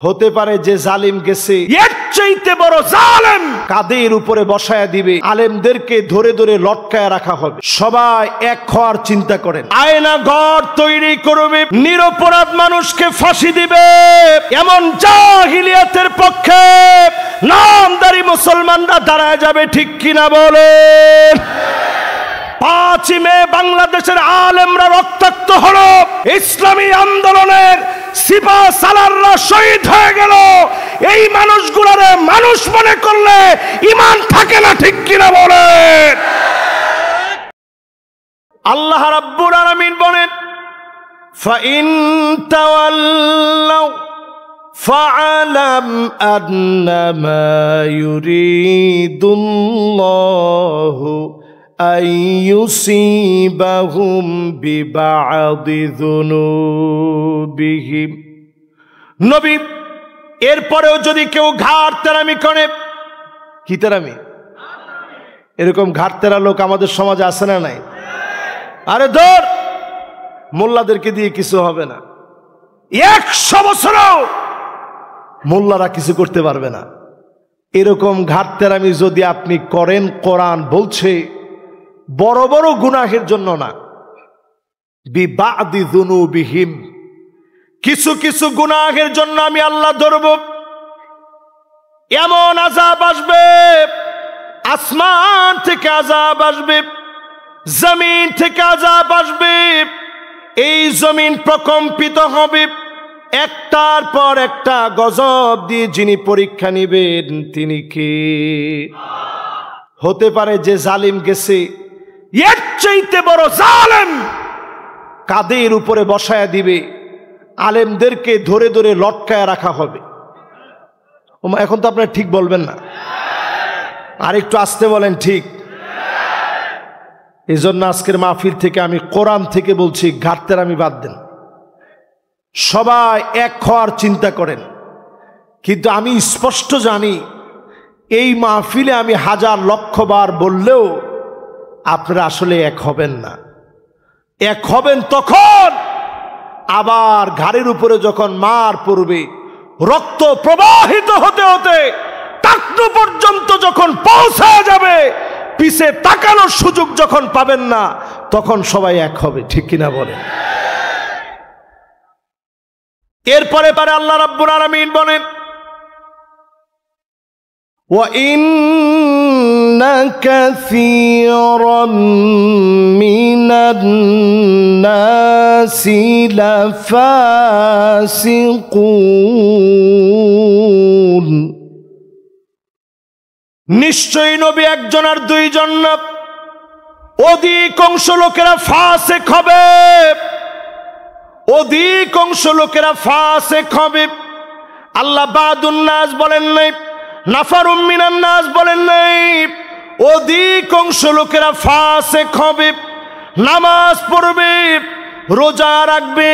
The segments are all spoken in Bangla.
হতে পারে যে জালিম গেছে এর চাইতে বড় জালেম কাদের উপরে বসায়া দিবে, আলেমদেরকে ধরে ধরে লটকায়া রাখা হবে। সবাই এক হওয়ার চিন্তা করেন। আয়না ঘর তৈরি করবে, নিরপরাধ মানুষকে ফাঁসি দিবে, এমন জাহিলিয়াতের পক্ষে নামদারি মুসলমানরা দাঁড়ায় যাবে, ঠিক কিনা বলেন? 5 মে বাংলাদেশের আলেমরা রক্তাক্ত হলো, ইসলামী আন্দোলনের সিপাহ সালাররা শহীদ হয়ে গেল। এই মানুষগুলোর মানুষ মনে করলে ঈমান থাকে না, ঠিক কিনা বলেন? আল্লাহ রাব্বুল আলামিন বলেন, ফাইন তাওয়াল্লাউ ফাআলাম আন্নামা ইউরিদুল্লাহু আইয়ুসিবাহুম বিবাদি যুনুবিহিম। নবী, এরপরেও যদি কেউ ঘাড় তেরামি করে, কি তেরামি? এরকম ঘাড় তেরা লোক আমাদের সমাজে আছে না নাই? আরে ধর, মোল্লাদেরকে দিয়ে কিছু হবে না। 100 বছরও মোল্লারা কিছু করতে পারবে না। এরকম ঘাড় তেরামি যদি আপনি করেন, কোরআন বলছে বড় বড় গুনাহের জন্য না, বিবাদি যুনুবিহিম, কিছু কিছু গুনাহের জন্য আমি আল্লাহ ধরব। এমন আযাব আসবে, আসমান থেকে আযাব আসবে, জমিন থেকে আযাব আসবে, এই জমিন প্রকম্পিত হবে। একটার পর একটা গজব দিয়ে যিনি পরীক্ষা নেবেন তিনি কে? হতে পারে যে জালিম গেছে এর চাইতে বড় জালেম কাদের উপরে বসায়া দিবে, আলেমদেরকে ধরে ধরে লটকায়া রাখা হবে। এখন তো আপনারা ঠিক বলবেন না, আর একটু আস্তে বলেন ঠিক। এই জন্য আজকের মাহফিল থেকে আমি কোরআন থেকে বলছি, ঘাটতের আমি বাদ দেন, সবাই এক হওয়ার চিন্তা করেন। কিন্তু আমি স্পষ্ট জানি, এই মাহফিলে আমি 1000 লক্ষ বার বললেও আপনারা আসলে এক হবেন না। এক হবেন তখন আবার ঘাড়ের উপরে যখন মার পড়বে, রক্ত প্রবাহিত হতে হতে টাকনু পর্যন্ত যখন পৌঁছায় যাবে, পিছে তাকানোর সুযোগ যখন পাবেন না, তখন সবাই এক হবে, ঠিক কিনা বলেন? এরপরে পারে আল্লাহ রাব্বুল আলামিন বলেন, ওয়া ইন্না কাসীরাম মিনান নাসি লাফাসিকুন। নিশ্চয়ই নবী একজন আর দুইজন না, অধিকাংশ লোকেরা ফাসিক হবে, অধিকাংশ লোকেরা ফাসিক হবে। আল্লাহ বাদুন নাস বলেন নাই, নাফারুম মিনান নাস বলেন নাই। অধিকাংশ লোকেরা ফাসিক হবে, নামাজ পড়বে, রোজা রাখবে,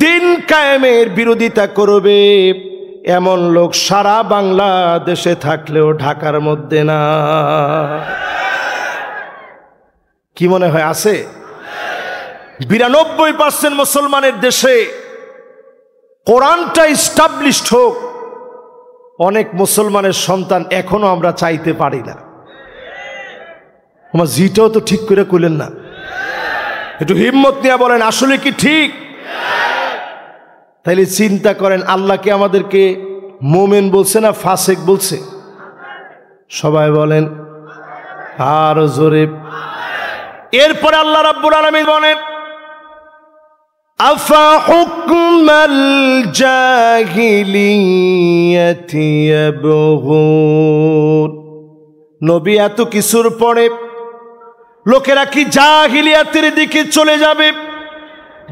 দিন কায়েমের বিরোধিতা করবে, এমন লোক সারা বাংলাদেশে থাকলেও ঢাকার মধ্যে না। কি মনে হয় আছে? 92% মুসলমানের দেশে কোরআনটা ইস্টাবলিশড হোক, অনেক মুসলমানের সন্তান এখনো আমরা চাইতে পারি না। আমার জিটাও তো ঠিক করে কইলেন না, একটু হিম্মত নিয়ে বলেন আসলে কি ঠিক? তাইলে চিন্তা করেন, আল্লাহ কি আমাদেরকে মোমেন বলছে না ফাসিক বলছে? সবাই বলেন আর জোরে। এরপরে আল্লাহ রাব্বুল আলামিন বলেন, আফা হুকমাল জাহিলিয়াতি ইয়াবগুন। নবী এত কিছুর পরে লোকেরা কি জাহিলিয়াতের দিকে চলে যাবে?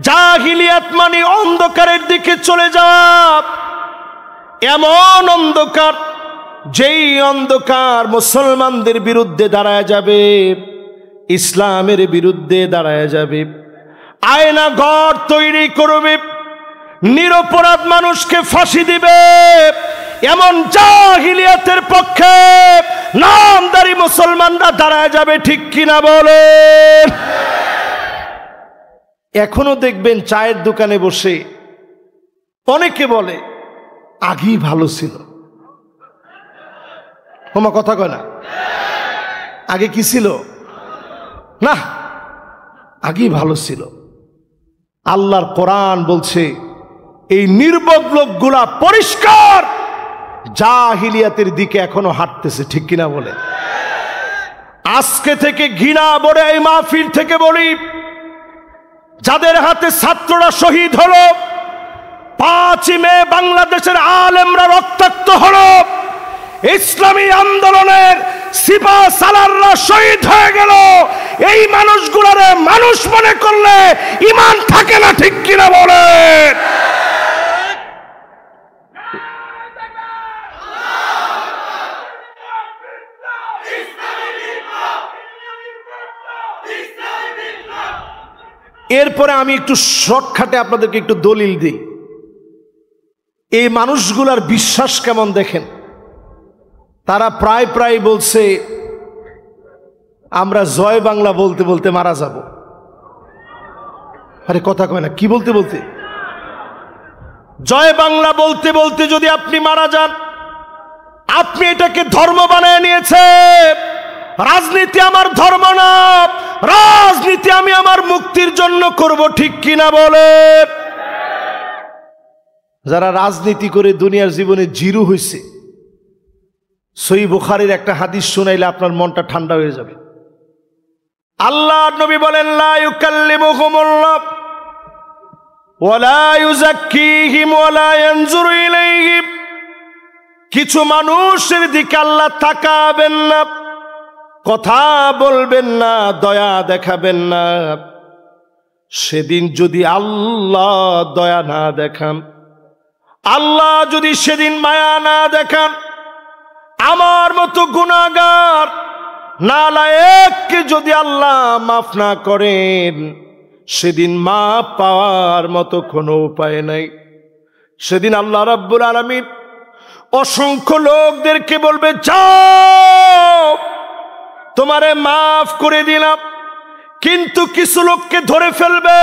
জাহিলিয়াত মানে অন্ধকারের দিকে চলে যাওয়া, এমন অন্ধকার যেই অন্ধকার মুসলমানদের বিরুদ্ধে দাঁড়ায় যাবে, ইসলামের বিরুদ্ধে দাঁড়ায় যাবে। আয়না ঘর তৈরি করবে, নিরপরাধ মানুষকে ফাঁসি দিবে, এমন জাহিলিয়াতের পক্ষে নামদারি মুসলমানরা দাঁড়ায় যাবে, ঠিক কিনা বলেন? এখনো দেখবেন চায়ের দোকানে বসে অনেকে বলে আগেই ভালো ছিল। তোমার কথা কয় না? আগে কি ছিল? না, আগেই ভালো ছিল। আল্লাহর কোরআন বলছে এই নির্বোধ লোকগুলা পরিষ্কার জাহিলিয়াতের দিকে এখনো হাঁটতেছে, ঠিক কিনা বলে? আজকে থেকে ঘৃণা বলে এই মাহফিল থেকে বলি, যাদের হাতে ছাত্ররা শহীদ হলো, 5ই মে বাংলাদেশের আলেমরা রক্তাক্ত হলো, ইসলামী আন্দোলনের সিপাহ সালাররা শহীদ হয়ে গেল, এই মানুষগুলোরে মানুষ মনে করলে ঈমান থাকে না, ঠিক কিনা বলে? এরপরে আমি একটু শর্টকাটে আপনাদেরকে একটু দলিল দিই। এই মানুষগুলার বিশ্বাস কেমন দেখেন। তারা প্রায় প্রায় বলছে আমরা জয় বাংলা বলতে বলতে মারা যাব। আরে কথা কয় না, কি বলতে বলতে? জয় বাংলা বলতে বলতে যদি আপনি মারা যান, আপনি এটাকে ধর্ম বানায় নিয়েছে। রাজনীতি আমার ধর্ম না, রাজনীতি আমি আমার মুক্তির জন্য করব, ঠিক কিনা বলে? যারা রাজনীতি করে দুনিয়ার জীবনে জিরো হয়েছে, সহিহ বুখারীর একটা হাদিস শুনাইলে আপনার মনটা ঠান্ডা হয়ে যাবে। আল্লাহ নবী বলেন, লা ইউকাল্লিমুহুমুল্লাহ ওয়ালা ইউযাক্কিহিম ওয়ালা ইয়ানজুরু ইলাইহিম। কিছু মানুষের দিকে আল্লাহ তাকাবেন না, কথা বলবেন না, দয়া দেখাবেন না। সেদিন যদি আল্লাহ দয়া না দেখান, আল্লাহ যদি সেদিন মায়া না দেখান, আমার মতো গুনাহগার নালায়েককে যদি আল্লাহ মাফ না করেন, সেদিন মাফ পাওয়ার মতো কোনো উপায় নাই। সেদিন আল্লাহ রাব্বুল আলামিন অসংখ্য লোকদেরকে বলবে, যাও তোমারে মাফ করে দিলাম। কিন্তু কিছু লোককে ধরে ফেলবে।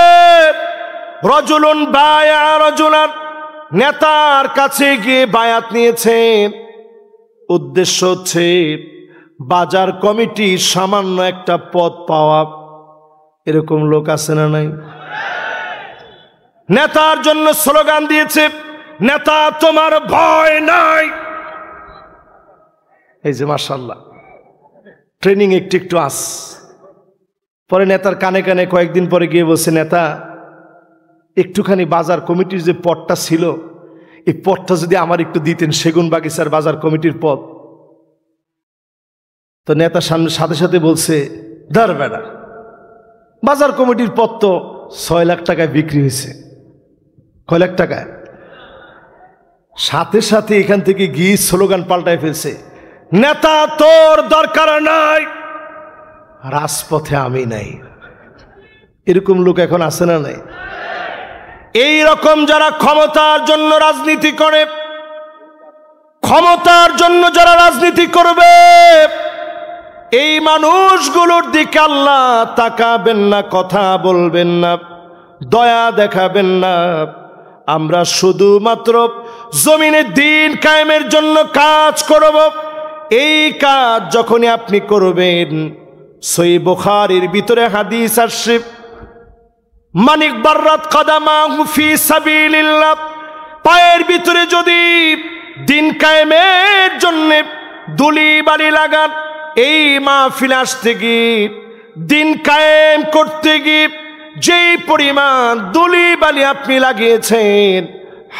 রজুলুন বায়া রজুলান, নেতার কাছে গিয়ে বায়াত নিয়েছেন, উদ্দেশ্য হচ্ছে বাজার কমিটি সামান্য একটা পদ পাওয়া। এরকম লোক আছে না নাই? নেতার জন্য স্লোগান দিয়েছে, নেতা তোমার ভয় নাই। এই যে মাশাআল্লাহ, ট্রেনিং একটু একটু আস। পরে নেতার কানে কানে কয়েকদিন পরে গিয়ে বলছে, নেতা একটুখানি বাজার কমিটির যে পদটা ছিল, এই পদটা যদি আমার একটু দিতেন, সেগুন বাগিচার বাজার কমিটির পদ। তো নেতার সামনে সাথে সাথে বলছে, ধর বেটা, বাজার কমিটির পদ তো 6 লাখ টাকায় বিক্রি হয়েছে। কয় লাখ টাকায়? সাথে সাথে এখান থেকে গিয়ে স্লোগান পাল্টায় ফেলছে, নেতা তোর দরকার নাই, রাজপথে আমি নাই। এরকম লোক এখন আছে না নাই? এই রকম যারা ক্ষমতার জন্য রাজনীতি করে, ক্ষমতার জন্য যারা রাজনীতি করবে, এই মানুষগুলোর দিকে আল্লাহ তাকাবেন না, কথা বলবেন না, দয়া দেখাবেন না। আমরা শুধুমাত্র জমিনে দ্বীন কায়েমের জন্য কাজ করব। এই কাজ যখনই আপনি করবেন, সহিহ বুখারীর ভিতরে হাদিস আসছে, মানিক বাররাত কদামাহু ফি সাবিলিল্লাহ, পায়ের ভিতরে যদি দ্বীন কায়েমের জন্য দুলি বালি লাগান, এই মাহফিল আসতে গিয়ে দ্বীন কায়েম করতে গিয়ে যেই পরিমাণ দুলি বালি আপনি লাগিয়েছেন,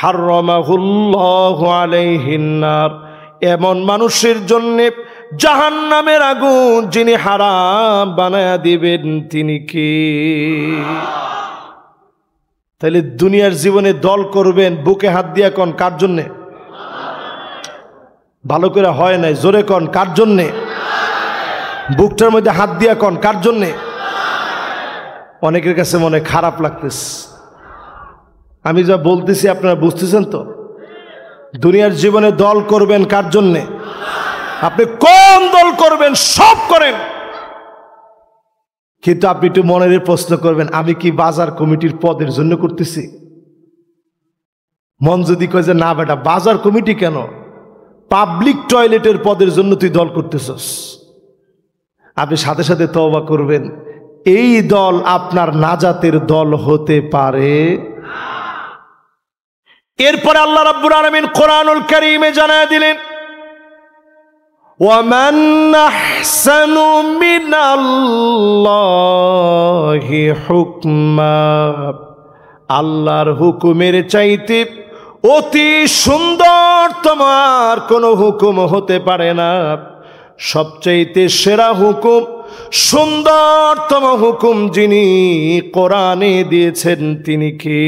হারামাহুল্লাহু আলাইহিন নার, এমন মানুষের জন্য জাহান্নামের আগুন যিনি হারাম বানায়া দিবেন তিনি কে? তাহলে দুনিয়ার জীবনে দল করবেন, বুকে হাত দিয়া কোন কার জন্যে? ভালো করে হয় নাই, জোরে কোন কার জন্যে? বুকটার মধ্যে হাত দিয়া কোন কার জন্যে? অনেকের কাছে মনে খারাপ লাগতেছে। আমি যা বলতেছি আপনারা বুঝতেছেন তো? দুনিয়ার জীবনে দল করবেন কার জন্যে? আপনি কোন দল করবেন সব করেন, কিন্তু আপনি একটু মনের প্রশ্ন করবেন, আমি কি বাজার কমিটির পদের জন্য করতেছি? মন যদি কয় যে না বেটা বাজার কমিটি কেন, পাবলিক টয়লেটের পদের জন্য তুই দল করতেছস, আপনি সাথে সাথে তওবা করবেন, এই দল আপনার নাজাতের দল হতে পারে। এরপরে আল্লাহ রাব্বুল আলামিন কোরআনুল কারীমে জানায় দিলেন, ওয়ামান আহসানু মিনাল্লাহি হুকমা, আল্লাহর হুকুমের চাইতে অতি সুন্দর তোমার কোনো হুকুম হতে পারে না। সবচাইতে সেরা হুকুম, সুন্দরতম হুকুম যিনি কোরআনে দিয়েছেন তিনি কে?